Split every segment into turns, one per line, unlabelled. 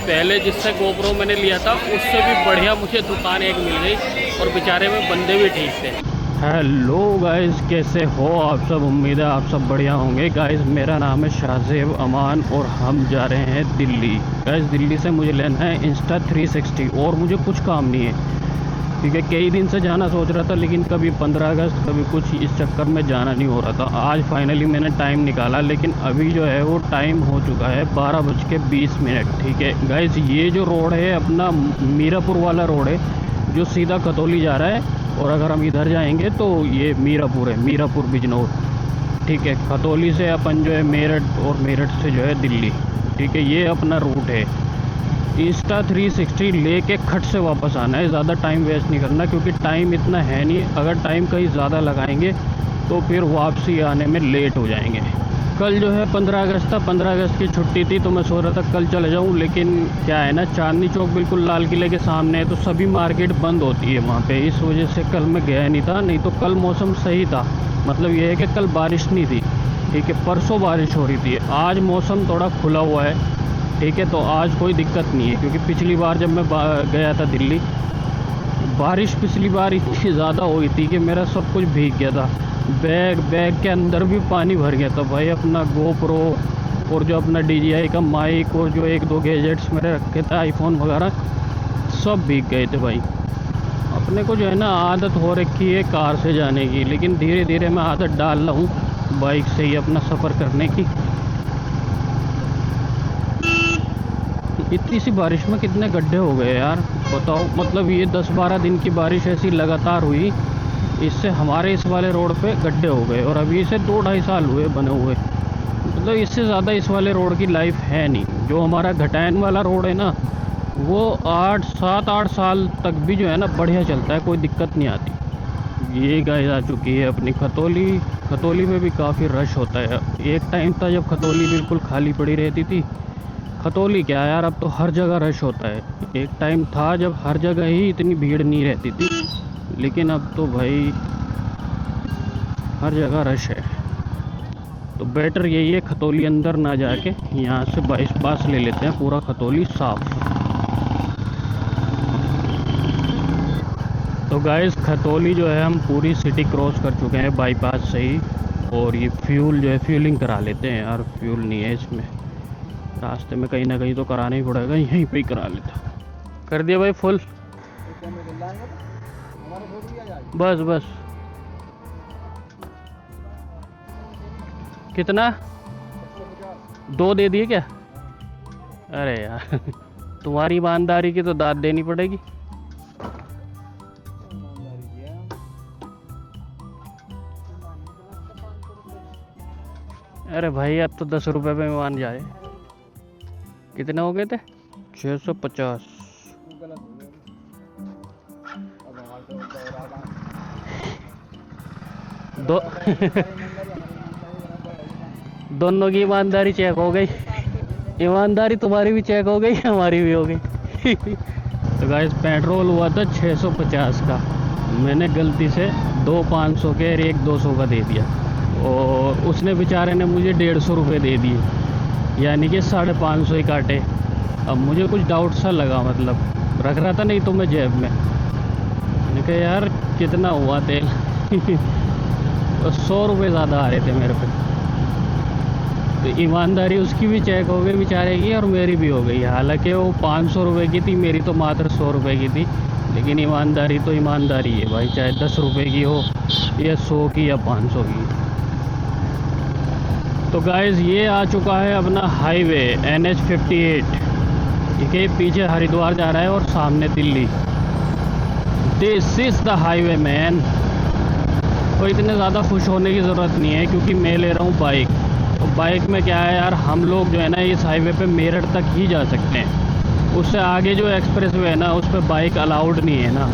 पहले जिससे गोप्रो मैंने लिया था उससे भी बढ़िया मुझे दुकान एक मिल गई और बेचारे में बंदे भी ठीक थे। हेलो गाइस, कैसे हो आप सब? उम्मीद है आप सब बढ़िया होंगे। गाइस मेरा नाम है शाहजेब अमान और हम जा रहे हैं दिल्ली। गाइस दिल्ली से मुझे लेना है Insta360 और मुझे कुछ काम नहीं है, ठीक है। कई दिन से जाना सोच रहा था लेकिन कभी 15 अगस्त कभी कुछ, इस चक्कर में जाना नहीं हो रहा था। आज फाइनली मैंने टाइम निकाला, लेकिन अभी जो है वो टाइम हो चुका है 12:20, ठीक है। गाइस ये जो रोड है अपना मीरापुर वाला रोड है जो सीधा खतौली जा रहा है, और अगर हम इधर जाएंगे तो ये मीरापुर है, मीरापुर बिजनौर, ठीक है। खतौली से अपन जो है मेरठ, और मेरठ से जो है दिल्ली, ठीक है। ये अपना रूट है। Insta360 लेके खट से वापस आना है, ज़्यादा टाइम वेस्ट नहीं करना क्योंकि टाइम इतना है नहीं। अगर टाइम कहीं ज़्यादा लगाएंगे तो फिर वापसी आने में लेट हो जाएंगे। कल जो है 15 अगस्त था, 15 अगस्त की छुट्टी थी तो मैं सोच रहा था कल चले जाऊं, लेकिन क्या है ना, चांदनी चौक बिल्कुल लाल किले के सामने है तो सभी मार्केट बंद होती है वहाँ पे, इस वजह से कल मैं गया नहीं था। नहीं तो कल मौसम सही था, मतलब ये है कि कल बारिश नहीं थी, ठीक है। परसों बारिश हो रही थी, आज मौसम थोड़ा खुला हुआ है, ठीक है। तो आज कोई दिक्कत नहीं है क्योंकि पिछली बार जब मैं गया था दिल्ली, बारिश पिछली बार इतनी ज़्यादा हुई थी कि मेरा सब कुछ भीग गया था। बैग के अंदर भी पानी भर गया था भाई। अपना गोप्रो और जो अपना DJI का माइक और जो 1-2 गैजेट्स मेरे रखे थे, आईफोन वगैरह, सब भीग गए थे भाई। अपने को जो है ना आदत हो रखी है कार से जाने की, लेकिन धीरे धीरे मैं आदत डाल रहा हूँ बाइक से ही अपना सफ़र करने की। इतनी सी बारिश में कितने गड्ढे हो गए यार, बताओ। मतलब ये 10-12 दिन की बारिश ऐसी लगातार हुई, इससे हमारे इस वाले रोड पे गड्ढे हो गए, और अभी इसे 2-2.5 साल हुए बने हुए। मतलब इससे ज़्यादा इस वाले रोड की लाइफ है नहीं। जो हमारा घटायन वाला रोड है ना, वो 7-8 साल तक भी जो है ना बढ़िया चलता है, कोई दिक्कत नहीं आती। ये गाइस आ चुकी है अपनी खतौली। खतौली में भी काफ़ी रश होता है। एक टाइम था जब खतौली बिल्कुल खाली पड़ी रहती थी। खतौली क्या यार, अब तो हर जगह रश होता है। एक टाइम था जब हर जगह ही इतनी भीड़ नहीं रहती थी, लेकिन अब तो भाई हर जगह रश है। तो बेटर यही है खतौली अंदर ना जाके यहाँ से बाईपास ले लेते हैं, पूरा खतौली साफ। तो गाइस खतौली जो है हम पूरी सिटी क्रॉस कर चुके हैं बाईपास से ही, और ये फ्यूल जो है फ्यूलिंग करा लेते हैं यार। फ्यूल नहीं है इसमें, रास्ते में कहीं ना कहीं तो कराना ही पड़ेगा, यहीं पे ही करा लेता। कर दिया भाई फुल, बस कितना? 2 दे दिए क्या? अरे यार तुम्हारी ईमानदारी की तो दाद देनी पड़ेगी। अरे भाई अब तो 10 रुपये में मान जाए। कितने हो गए थे? 650। दो दोनों की ईमानदारी चेक हो गई। ईमानदारी तुम्हारी भी चेक हो गई, हमारी भी हो गई। तो गाइस पेट्रोल हुआ था 650 का, मैंने गलती से 2 500 के और 1 200 का दे दिया, और उसने बेचारे ने मुझे 150 रुपये दे दिए, यानी कि 550 ही काटे। अब मुझे कुछ डाउट सा लगा, मतलब रख रहा था नहीं तो मैं जेब में, मैंने कहा यार कितना हुआ तेल। तो 100 रुपये ज़्यादा आ रहे थे मेरे पे। तो ईमानदारी उसकी भी चेक हो गई बेचारे की, और मेरी भी हो गई। हालांकि वो 500 रुपये की थी, मेरी तो मात्र 100 रुपये की थी, लेकिन ईमानदारी तो ईमानदारी है भाई, चाहे 10 रुपये की हो या 100 की या 500 की। तो गाइस ये आ चुका है अपना हाईवे NH58, ठीक है। पीछे हरिद्वार जा रहा है और सामने Delhi. This is the highway man. तो इतने ज़्यादा खुश होने की ज़रूरत नहीं है क्योंकि मैं ले रहा हूँ बाइक। तो बाइक में क्या है यार, हम लोग जो है ना इस हाईवे पे मेरठ तक ही जा सकते हैं। उससे आगे जो एक्सप्रेस वे है ना, उस पर बाइक अलाउड नहीं है ना,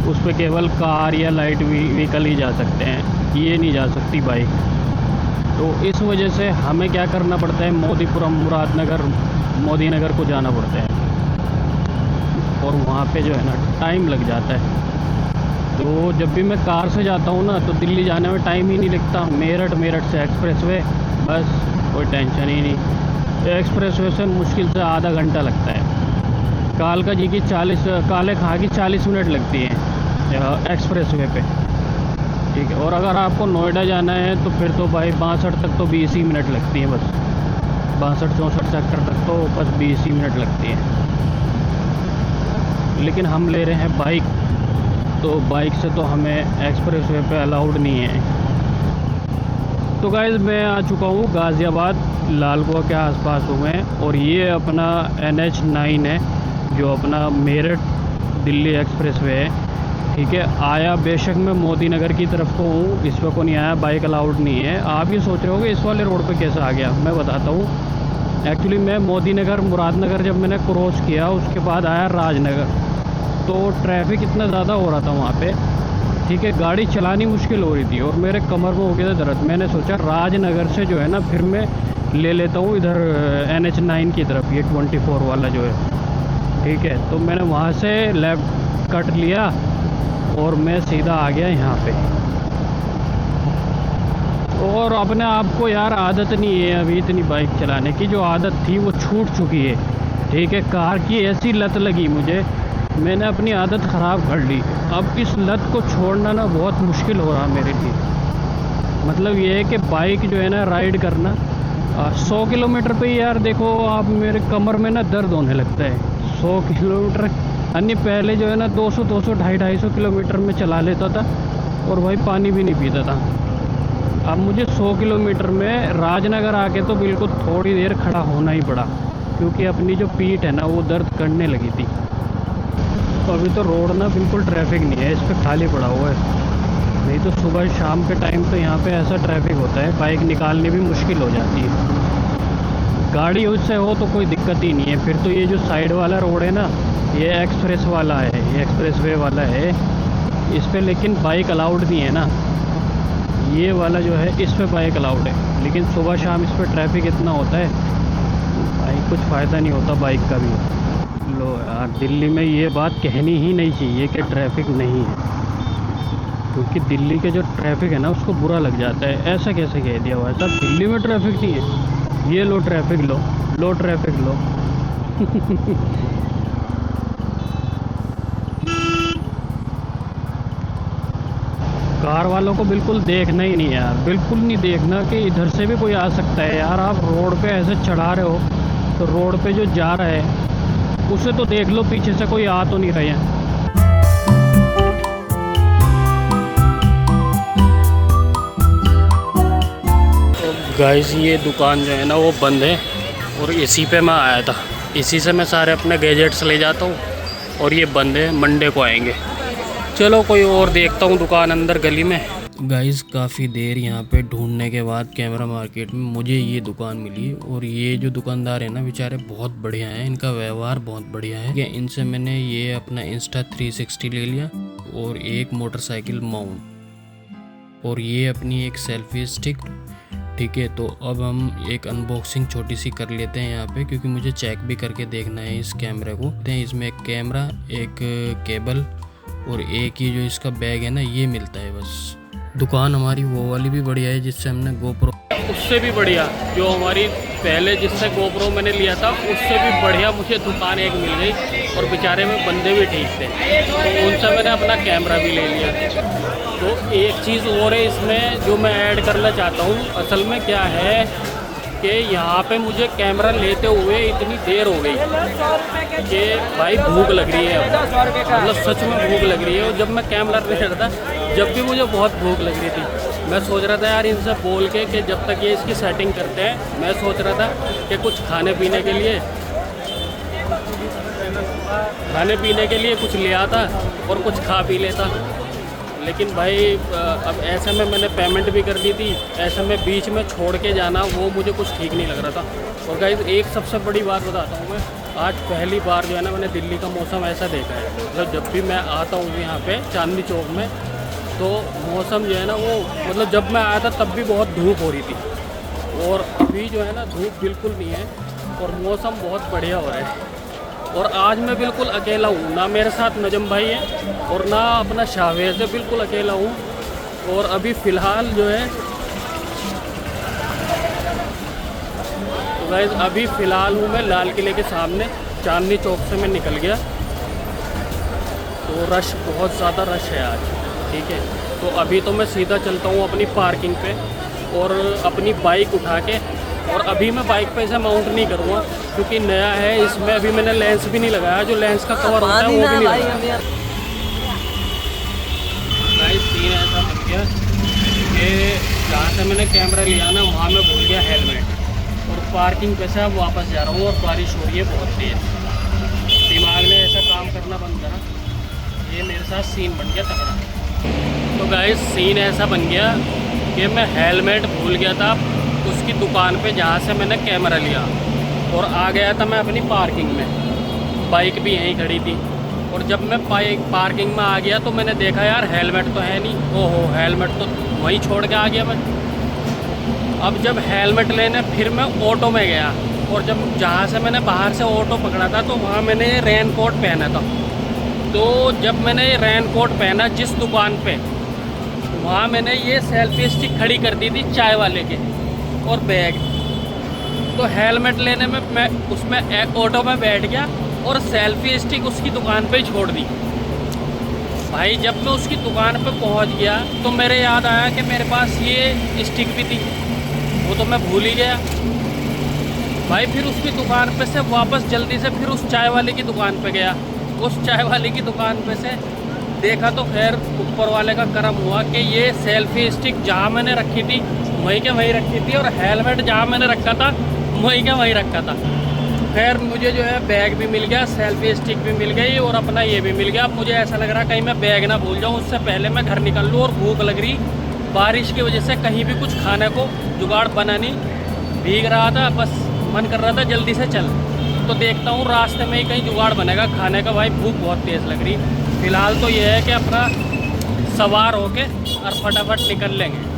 उस पर केवल कार या लाइट व्हीकल ही जा सकते हैं, ये नहीं जा सकती बाइक। तो इस वजह से हमें क्या करना पड़ता है, मोदीपुरम, मुरादनगर, मोदी नगर को जाना पड़ता है, और वहाँ पे जो है ना टाइम लग जाता है। तो जब भी मैं कार से जाता हूँ ना, तो दिल्ली जाने में टाइम ही नहीं लगता। मेरठ से एक्सप्रेस वे, बस कोई टेंशन ही नहीं। एक्सप्रेस वे से मुश्किल से आधा घंटा लगता है। कालका जी की 40 मिनट लगती है एक्सप्रेस वे पे, ठीक है। और अगर आपको नोएडा जाना है तो फिर तो भाई 62 तक तो 20 ही मिनट लगती है बस। 62-64 सेक्टर तक तो बस 20 ही मिनट लगती है। लेकिन हम ले रहे हैं बाइक, तो बाइक से तो हमें एक्सप्रेस वे पे अलाउड नहीं है। तो गाइस मैं आ चुका हूँ गाज़ियाबाद, लालकुआ के आसपास हूँ मैं। और ये अपना NH9 है जो अपना मेरठ दिल्ली एक्सप्रेस वे है, ठीक है। आया बेशक मैं मोदी नगर की तरफ को हूँ, इस पर को नहीं आया, बाइक अलाउड नहीं है। आप ये सोच रहे होगे इस वाले रोड पे कैसे आ गया, मैं बताता हूँ। एक्चुअली मैं मोदी नगर मुरादनगर जब मैंने क्रॉस किया उसके बाद आया राजनगर, तो ट्रैफिक इतना ज़्यादा हो रहा था वहाँ पे, ठीक है। गाड़ी चलानी मुश्किल हो रही थी और मेरे कमर में हो गया था दर्द। मैंने सोचा राजनगर से जो है ना फिर मैं ले लेता हूँ इधर NH9 की तरफ, ये 24 वाला जो है, ठीक है। तो मैंने वहाँ से लेफ़्ट कट लिया और मैं सीधा आ गया यहाँ पे। और अपने आप को यार आदत नहीं है अभी इतनी बाइक चलाने की, जो आदत थी वो छूट चुकी है, ठीक है। कार की ऐसी लत लगी मुझे, मैंने अपनी आदत ख़राब कर ली। अब इस लत को छोड़ना ना बहुत मुश्किल हो रहा मेरे लिए। मतलब ये है कि बाइक जो है ना राइड करना 100 किलोमीटर पे ही यार देखो आप, मेरे कमर में ना दर्द होने लगता है। 100 किलोमीटर अन्य पहले जो है ना 200, 250 किलोमीटर में चला लेता था और भाई पानी भी नहीं पीता था। अब मुझे 100 किलोमीटर में राजनगर आके तो बिल्कुल थोड़ी देर खड़ा होना ही पड़ा, क्योंकि अपनी जो पीठ है ना वो दर्द करने लगी थी। तो अभी तो रोड ना बिल्कुल ट्रैफिक नहीं है, इस पर खाली पड़ा हुआ है। नहीं तो सुबह शाम के टाइम तो यहाँ पे ऐसा ट्रैफिक होता है, बाइक निकालनी भी मुश्किल हो जाती है। गाड़ी उससे हो तो कोई दिक्कत ही नहीं है। फिर तो ये जो साइड वाला रोड है ना, ये एक्सप्रेस वाला है, ये एक्सप्रेस वे वाला है, इस पर लेकिन बाइक अलाउड नहीं है ना। ये वाला जो है इस पर बाइक अलाउड है, लेकिन सुबह शाम इस पर ट्रैफिक इतना होता है भाई कुछ फ़ायदा नहीं होता बाइक का भी। लो यार, दिल्ली में ये बात कहनी ही नहीं चाहिए कि ट्रैफिक नहीं है, क्योंकि दिल्ली के जो ट्रैफिक है ना उसको बुरा लग जाता है। ऐसा कैसे कह दिया हुआ है साहब दिल्ली में ट्रैफिक नहीं है, ये लो ट्रैफिक लो, लो ट्रैफिक लो। कार वालों को बिल्कुल देखना ही नहीं यार, बिल्कुल नहीं देखना कि इधर से भी कोई आ सकता है यार। आप रोड पे ऐसे चढ़ा रहे हो तो रोड पे जो जा रहा है उसे तो देख लो, पीछे से कोई आ तो नहीं रहे हैं। तो गाइस ये दुकान जो है ना वो बंद है और इसी पे मैं आया था, इसी से मैं सारे अपने गैजेट्स ले जाता हूँ और ये बंद है, मंडे को आएंगे। चलो कोई और देखता हूँ दुकान अंदर गली में। गाइस काफ़ी देर यहाँ पे ढूंढने के बाद कैमरा मार्केट में मुझे ये दुकान मिली। और ये जो दुकानदार है ना बेचारे बहुत बढ़िया हैं, इनका व्यवहार बहुत बढ़िया है। इनसे मैंने ये अपना इंस्टा 360 ले लिया और एक मोटरसाइकिल माउंट और ये अपनी एक सेल्फी स्टिक, ठीक है। तो अब हम एक अनबॉक्सिंग छोटी सी कर लेते हैं यहाँ पे, क्योंकि मुझे चेक भी करके देखना है इस कैमरे को। इसमें एक कैमरा, एक केबल और एक ही जो इसका बैग है ना ये मिलता है बस। दुकान हमारी वो वाली भी बढ़िया है जिससे हमने गोप्रो, उससे भी बढ़िया जो हमारी पहले जिससे गोप्रो मैंने लिया था उससे भी बढ़िया मुझे दुकान एक मिल गई और बेचारे में बंदे भी ठीक थे, तो उनसे मैंने अपना कैमरा भी ले लिया। तो एक चीज़ और है इसमें जो मैं ऐड करना चाहता हूँ। असल में क्या है कि यहाँ पे मुझे कैमरा लेते हुए इतनी देर हो गई कि भाई भूख लग रही है, मतलब सच में भूख लग रही है। और जब मैं कैमरा ले रहा था जब भी मुझे बहुत भूख लग रही थी, मैं सोच रहा था यार इनसे बोल के कि जब तक ये इसकी सेटिंग करते हैं, मैं सोच रहा था कि कुछ खाने पीने के लिए कुछ ले आता और कुछ खा पी लेता। लेकिन भाई अब ऐसे में मैंने पेमेंट भी कर दी थी, ऐसे में बीच में छोड़ के जाना वो मुझे कुछ ठीक नहीं लग रहा था। और गाइस एक सबसे बड़ी बात बताता हूँ मैं, आज पहली बार जो है ना मैंने दिल्ली का मौसम ऐसा देखा है। मतलब जब भी मैं आता हूँ यहाँ पे चांदनी चौक में, तो मौसम जो है ना वो, मतलब जब मैं आया था तब भी बहुत धूप हो रही थी और अभी जो है ना धूप बिल्कुल नहीं है और मौसम बहुत बढ़िया हो रहा है। और आज मैं बिल्कुल अकेला हूँ, ना मेरे साथ नजम भाई है और ना अपना शाहवेज़ है, बिल्कुल अकेला हूँ। और अभी फ़िलहाल जो है तो गाइस अभी फ़िलहाल हूँ मैं लाल किले के सामने, चांदनी चौक से मैं निकल गया। तो रश, बहुत ज़्यादा रश है आज, ठीक है। तो अभी तो मैं सीधा चलता हूँ अपनी पार्किंग पे और अपनी बाइक उठा के, और अभी मैं बाइक पे ऐसे माउंट नहीं करूँगा क्योंकि नया है, इसमें अभी मैंने लेंस भी नहीं लगाया, जो लेंस का कवर होता है वो भी नहीं लगाया। गाइस सीन ऐसा बन गया कि जहाँ से मैंने कैमरा लिया ना वहाँ मैं भूल गया हेलमेट, और पार्किंग पे से अब वापस जा रहा हूँ और बारिश हो रही है बहुत तेज़। दिमाग ने ऐसा काम करना बंद करा, ये मेरे साथ सीन बन गया तगड़ा। तो गाइस सीन ऐसा बन गया कि मैं हेलमेट भूल गया था उसकी दुकान पे जहाँ से मैंने कैमरा लिया, और आ गया था मैं अपनी पार्किंग में, बाइक भी यहीं खड़ी थी। और जब मैं पार्किंग में आ गया तो मैंने देखा यार हेलमेट तो है नहीं, ओहो हेलमेट तो वहीं छोड़ के आ गया मैं। अब जब हेलमेट लेने फिर मैं ऑटो में गया, और जब जहाँ से मैंने बाहर से ऑटो पकड़ा था तो वहाँ मैंने रेन कोट पहना था। तो जब मैंने रेन कोट पहना जिस दुकान पे, वहाँ मैंने ये सेल्फी स्टिक खड़ी कर दी थी चाय वाले के और बैग। तो हेलमेट लेने में मैं उसमें ऑटो में बैठ गया और सेल्फी स्टिक उसकी दुकान पे ही छोड़ दी। भाई जब मैं उसकी दुकान पे पहुंच गया तो मेरे याद आया कि मेरे पास ये स्टिक भी थी, वो तो मैं भूल ही गया। भाई फिर उसकी दुकान पे से वापस जल्दी से फिर उस चाय वाले की दुकान पे गया। उस चाय वाले की दुकान पे से देखा तो खैर ऊपर वाले का करम हुआ कि ये सेल्फी स्टिक जहाँ मैंने रखी थी वहीं के वहीं रखी थी, और हेलमेट जहाँ मैंने रखा था वहीं के वहीं रखा था। खैर मुझे जो है बैग भी मिल गया, सेल्फी स्टिक भी मिल गई और अपना ये भी मिल गया। अब मुझे ऐसा लग रहा कहीं मैं बैग ना भूल जाऊँ, उससे पहले मैं घर निकल लूँ। और भूख लग रही, बारिश की वजह से कहीं भी कुछ खाने को जुगाड़ बना नहीं, भीग रहा था, बस मन कर रहा था जल्दी से चल। तो देखता हूँ रास्ते में ही कहीं जुगाड़ बनेगा खाने का। भाई भूख बहुत तेज़ लग रही। फ़िलहाल तो ये है कि अपना सवार होके और फटाफट निकल लेंगे।